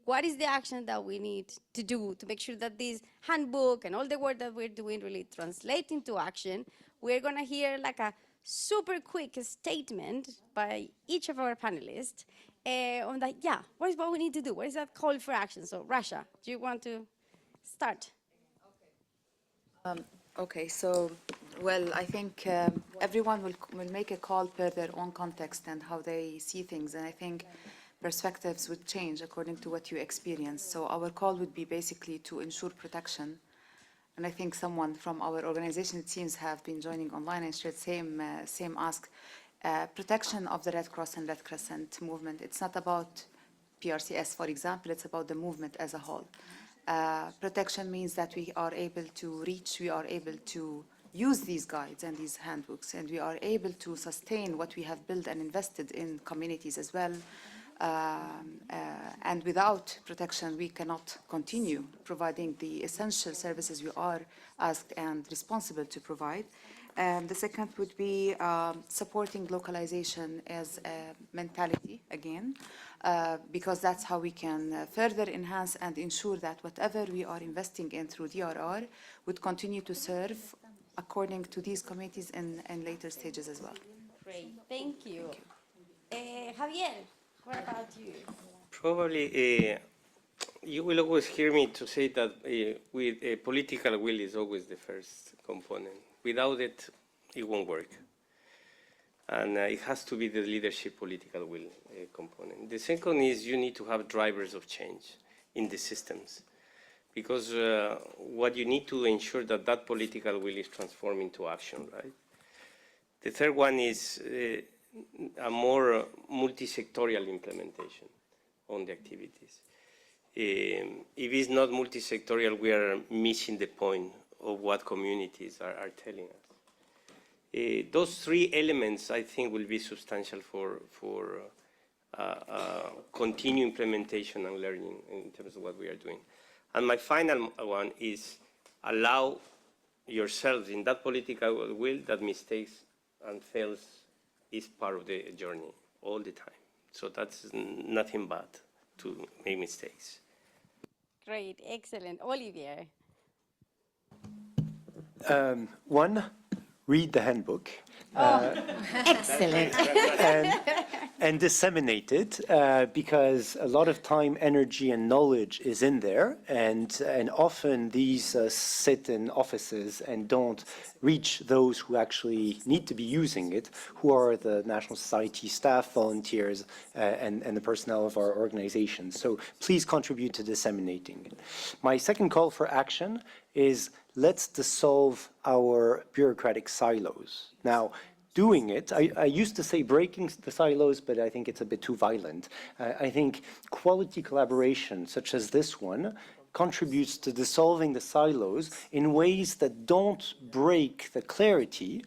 what is the action that we need to do to make sure that this handbook and all the work that we're doing really translate into action, we're going to hear like a super quick statement by each of our panelists on that, yeah, what is what we need to do? What is that call for action? So, Rasha, do you want to start? Okay, so, well, I think everyone will make a call per their own context and how they see things, and I think perspectives would change according to what you experience. So our call would be basically to ensure protection, and I think someone from our organization, it seems, have been joining online and shared same ask. Protection of the Red Cross and Red Crescent movement. It's not about PRCS, for example, it's about the movement as a whole. Protection means that we are able to reach, we are able to use these guides and these handbooks, and we are able to sustain what we have built and invested in communities as well. And without protection, we cannot continue providing the essential services we are asked and responsible to provide. The second would be supporting localization as a mentality, again, because that's how we can further enhance and ensure that whatever we are investing in through DRR would continue to serve according to these committees in later stages as well. Great, thank you. Javier, what about you? Probably you will always hear me to say that with political will is always the first component. Without it, it won't work. And it has to be the leadership political will component. The second is you need to have drivers of change in the systems. Because what you need to ensure that that political will is transformed into action, right? The third one is a more multi-sectorial implementation on the activities. If it's not multi-sectorial, we are missing the point of what communities are telling us. Those three elements, I think, will be substantial for continued implementation and learning in terms of what we are doing. And my final one is allow yourselves in that political will that mistakes and fails is part of the journey all the time. So that's nothing bad to make mistakes. Great, excellent. Olivier. One, read the handbook. Excellent. And disseminate it because a lot of time, energy, and knowledge is in there, and often these sit in offices and don't reach those who actually need to be using it, who are the National Society staff, volunteers, and the personnel of our organizations. So please contribute to disseminating it. My second call for action is let's dissolve our bureaucratic silos. Now, doing it, I used to say breaking the silos, but I think it's a bit too violent. I think quality collaboration, such as this one, contributes to dissolving the silos in ways that don't break the clarity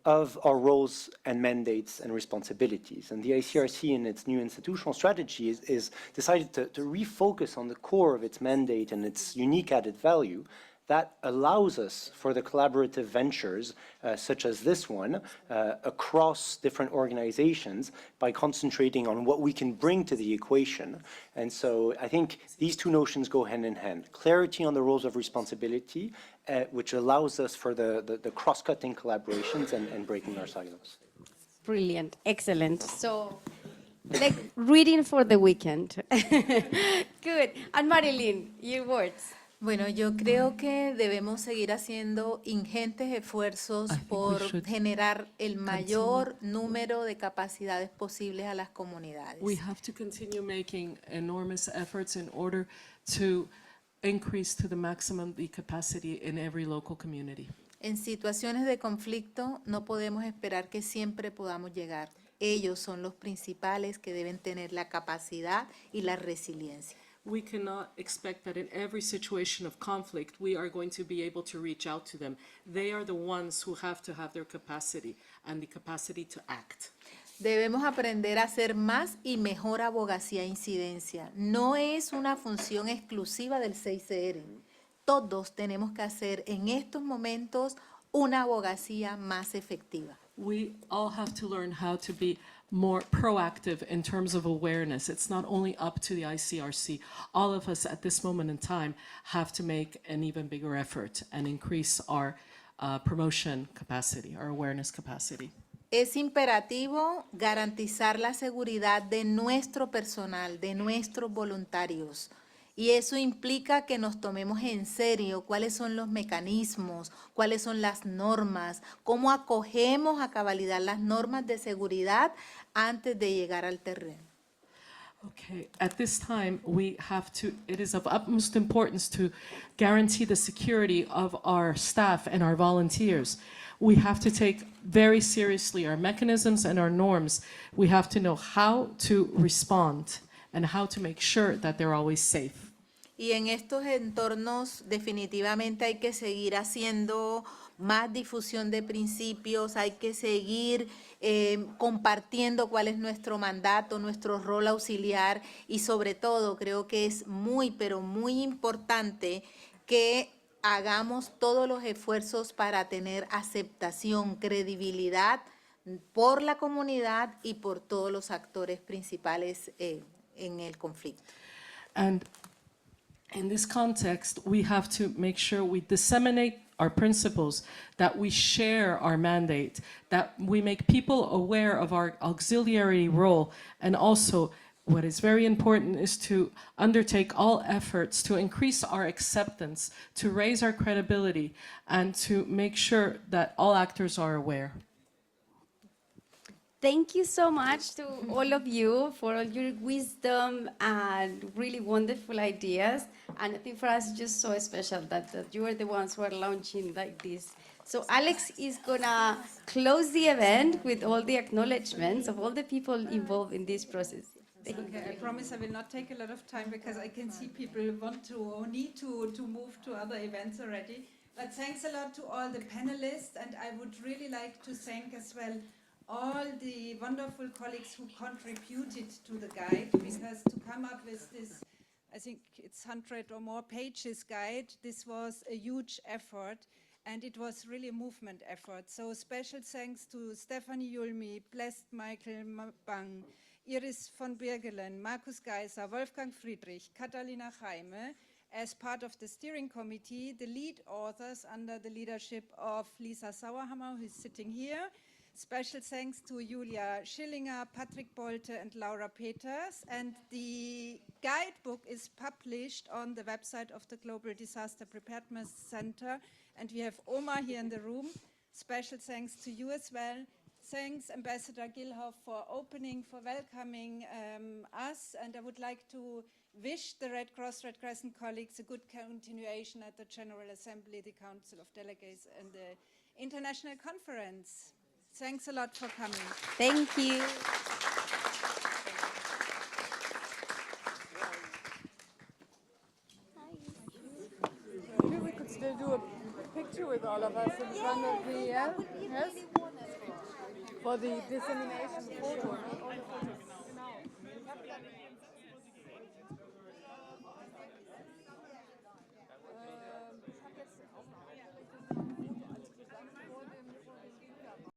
of our roles and mandates and responsibilities. And the ICRC in its new institutional strategy is decided to refocus on the core of its mandate and its unique added value that allows us for the collaborative ventures such as this one across different organizations by concentrating on what we can bring to the equation. And so I think these two notions go hand in hand. Clarity on the roles of responsibility, which allows us for the cross-cutting collaborations and breaking our silos. Brilliant, excellent. So like reading for the weekend. Good. And Marilyn, your words. Bueno, yo creo que debemos seguir haciendo ingentes esfuerzos por generar el mayor número de capacidades posibles a las comunidades. We have to continue making enormous efforts in order to increase to the maximum the capacity in every local community. En situaciones de conflicto no podemos esperar que siempre podamos llegar. Ellos son los principales que deben tener la capacidad y la resiliencia. We cannot expect that in every situation of conflict, we are going to be able to reach out to them. They are the ones who have to have their capacity and the capacity to act. Debemos aprender a hacer más y mejor abogacía e incidencia. No es una función exclusiva del 6CR. Todos tenemos que hacer en estos momentos una abogacía más efectiva. We all have to learn how to be more proactive in terms of awareness. It's not only up to the ICRC. All of us at this moment in time have to make an even bigger effort and increase our promotion capacity, our awareness capacity. Es imperativo garantizar la seguridad de nuestro personal, de nuestros voluntarios. Y eso implica que nos tomemos en serio cuáles son los mecanismos, cuáles son las normas, cómo acogemos a cabalidad las normas de seguridad antes de llegar al terreno. Okay, at this time, it is of utmost importance to guarantee the security of our staff and our volunteers. We have to take very seriously our mechanisms and our norms. We have to know how to respond and how to make sure that they're always safe. Y en estos entornos definitivamente hay que seguir haciendo más difusión de principios, hay que seguir compartiendo cuál es nuestro mandato, nuestro rol auxiliar y sobre todo creo que es muy, pero muy importante que hagamos todos los esfuerzos para tener aceptación, credibilidad por la comunidad y por todos los actores principales en el conflicto. And in this context, we have to make sure we disseminate our principles, that we share our mandate, that we make people aware of our auxiliary role, and also what is very important is to undertake all efforts to increase our acceptance, to raise our credibility, and to make sure that all actors are aware. Thank you so much to all of you for all your wisdom and really wonderful ideas. And I think for us, it's just so special that you are the ones who are launching like this. So Alex is gonna close the event with all the acknowledgements of all the people involved in this process. Thank Okay, I you. promise I will not take a lot of time because I can see people want to or need to move to other events already. But thanks a lot to all the panelists, and I would really like to thank as well all the wonderful colleagues who contributed to the guide, because to come up with this, I think it's 100 or more pages guide, this was a huge effort, and it was really a movement effort. So special thanks to Stephanie Julmi, Blest Michael Bang, Iris von Birgelen, Markus Geiser, Wolfgang Friedrich, Catalina Jaime, as part of the steering committee, the lead authors under the leadership of Lisa Sauerhammer, who is sitting here. Special thanks to Julia Schillinger, Patrick Bolte, and Laura Peters. And the guidebook is published on the website of the Global Disaster Preparedness Center. And we have Omar here in the room. Special thanks to you as well. Thanks, Ambassador Gilhoff, for opening, for welcoming us. And I would like to wish the Red Cross, Red Crescent colleagues a good continuation at the General Assembly, the Council of Delegates, and the International Conference. Thanks a lot for coming. Thank you. Maybe we could still do a picture with all of us in front of the, yes? For the dissemination photo.